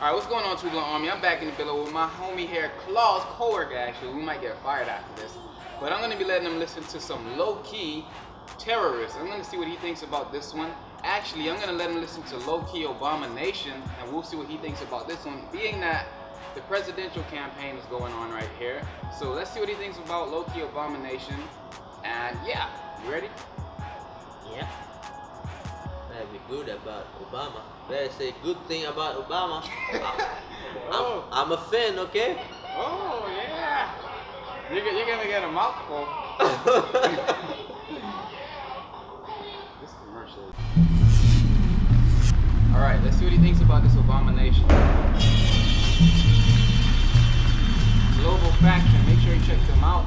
Alright, what's going on, Itstooblunt Army? I'm back in the building with my homie here, Claw's coworker actually. We might get fired after this. But I'm going to be letting him listen to some Lowkey Terrorists. I'm going to see what he thinks about this one. Actually, I'm going to let him listen to Lowkey Obamanation, and we'll see what he thinks about this one, being that the presidential campaign is going on right here. So let's see what he thinks about Lowkey Obamanation. And yeah, you ready? Yeah. Very good about Obama. Better say good thing about Obama. I'm a fan, okay? Oh yeah. You're gonna get a mouthful. This commercial. Alright, let's see what he thinks about this Obamanation. Global Faction, make sure you check them out.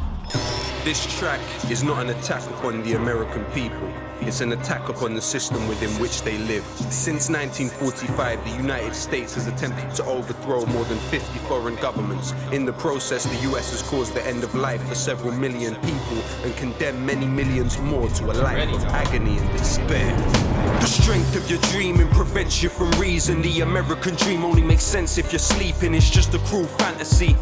This track is not an attack upon the American people. It's an attack upon the system within which they live. Since 1945, the United States has attempted to overthrow more than 50 foreign governments. In the process, the US has caused the end of life for several million people and condemned many millions more to a life of agony and despair. The strength of your dreaming prevents you from reason. The American dream only makes sense if you're sleeping. It's just a cruel fantasy.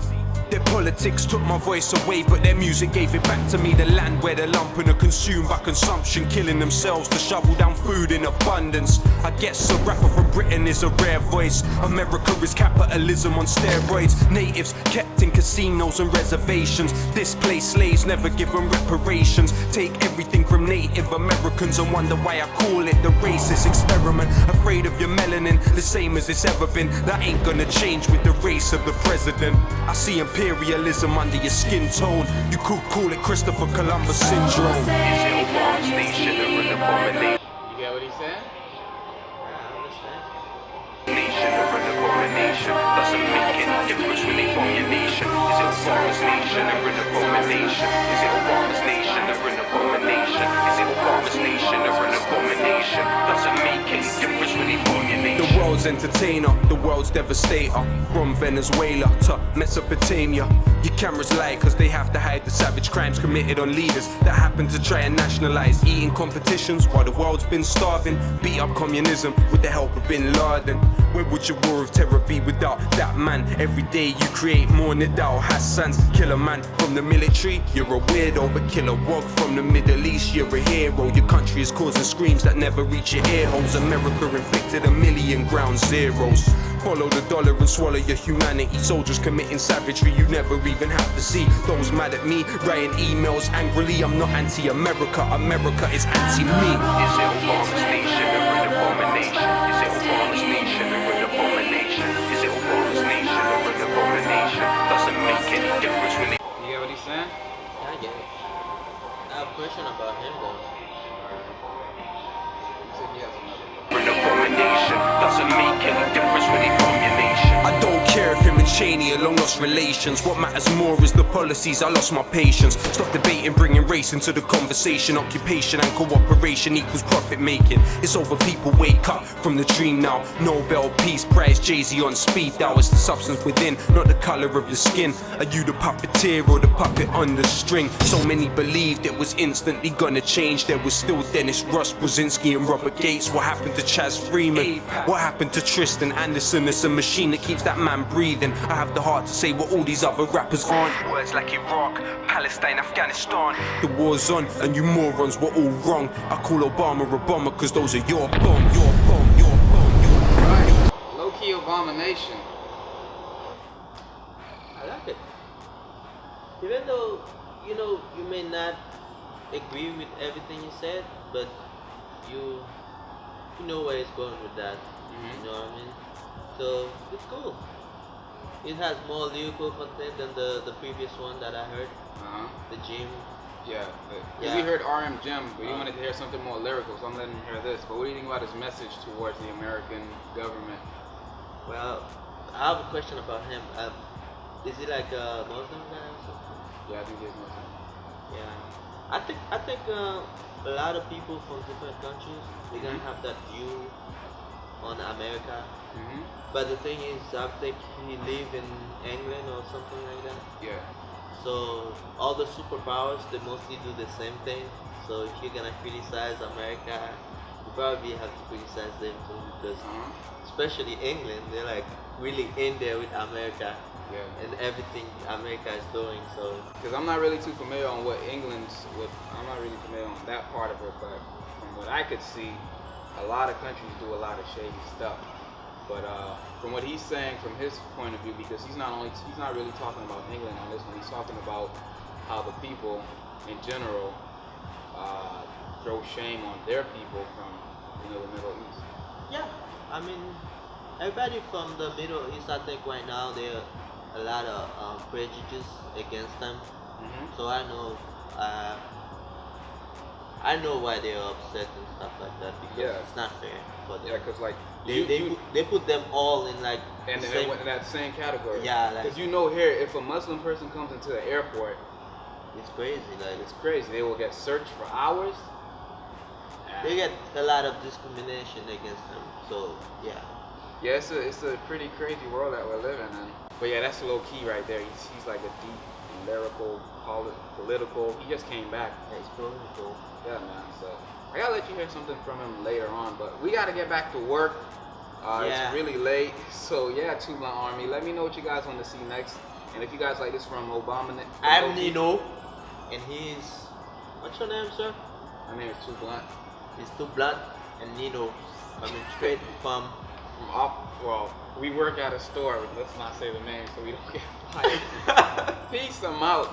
Their politics took my voice away, but their music gave it back to me. The land where the lumpen are consumed by consumption, killing themselves to shovel down food in abundance. I guess a rapper from Britain is a rare voice. America is capitalism on steroids. Natives kept in casinos and reservations. Displaced slaves never given reparations. Take everything from Native Americans and wonder why I call it the racist experiment. Afraid of your melanin, the same as it's ever been. That ain't gonna change with the race of the president. I see imperialism under your skin tone. You could call it Christopher Columbus syndrome. You get what he said? Nation or an abomination doesn't make any difference when they form your nation. Is it Obama's nation or an abomination? Is it Obama's nation or an abomination? Is it Obama's nation or an abomination? Doesn't make any difference when they form your nation. The world's entertainer, the world's devastator. From Venezuela to Mesopotamia. Your cameras lie cause they have to hide the savage crimes committed on leaders that happen to try and nationalize eating competitions while the world's been starving. Beat up communism with the help of Bin Laden. Where would your war of terror be without that man? Every day you create more Nidal Hassans. Kill a man from the military, you're a weirdo. But kill a wog from the Middle East, you're a hero. Your country is causing screams that never reach your ear holes. America inflicted 1,000,000 ground zeros. Follow the dollar and swallow your humanity. Soldiers committing savagery you never even have to see. Those mad at me, writing emails angrily. I'm not anti-America, America is anti-me. Is it Obama's nation or an abomination? Is it Obama's nation or an abomination? Is it Obama's nation or an abomination? Doesn't make any difference when they... You get what he's saying? Yeah, I get it. I have a question about him though. He said he has another. An abomination doesn't make any difference when they form your nation. I don't care if him and Cheney are long lost relations. What matters more is the policies. I lost my patience. Stop debating, bringing race into the conversation. Occupation and cooperation equals profit making. It's over, people wake up from the dream now. Nobel Peace Prize, Jay-Z on speed dial. It's the substance within, not the color of your skin. Are you the puppeteer or the puppet on the string? So many believed it was instantly gonna change. There was still Dennis Russ, Brzezinski and Robert Gates. What happened to Chaz Freeman? What happened to Tristan Anderson? It's a machine that keeps that man breathing. I have the heart to say what all these other rappers aren't. Words like Iraq, Palestine, Afghanistan. The war's on and you morons were all wrong. I call Obama a bomber cause those are your bomb, your bomb, your bomb, your bomb. Right. Lowkey Obamanation. I like it. Even though, you may not agree with everything you said, but you know where it's going with that. You know what I mean? So it's cool. It has more lyrical content than the previous one that I heard. The gym. Yeah, we heard RM Jim, but you wanted to hear something more lyrical, so I'm letting him hear this. But what do you think about his message towards the American government? Well, I have a question about him. Is he like a Muslim guy or something? Yeah, I think he's Muslim. Yeah, I think a lot of people from different countries they're gonna have that view on America. But the thing is, I think he live in England or something like that. Yeah. So all the superpowers they mostly do the same thing. So if you're gonna criticize America, probably have to criticize them too because, Uh-huh. especially England, they're like really in there with America Yeah. and everything America is doing. So Because I'm not really too familiar on what I'm not really familiar on that part of it, but from what I could see, a lot of countries do a lot of shady stuff. But from what he's saying from his point of view, because he's not really talking about England on this one, he's talking about how the people in general throw shame on their people from the Middle East. yeah, I mean, everybody from the Middle East, I think right now there are a lot of prejudice against them. Mm-hmm. So I know why they're upset and stuff like that because Yeah. it's not fair for them. Yeah, because like They put them all in like in the same. that same category. Yeah, like- Because here, if a Muslim person comes into the airport, It's crazy. Like it's crazy. They will get searched for hours. they get a lot of discrimination against them. So yeah, Yeah, it's a pretty crazy world that we're living in. But yeah, that's Lowkey right there. He's like a deep, lyrical, political. He just came back. it's political. Yeah, man. So I gotta let you hear something from him later on. But we gotta get back to work. Yeah. It's really late. So yeah, Itstooblunt Army. Let me know what you guys want to see next. And if you guys like this from Obamanation. I'm Nino, and he's what's your name, sir? My name is Itstooblunt. Itstooblunt and Nino coming straight from. Well, we work at a store. Let's not say the name so we don't get fired. Peace. I'm out.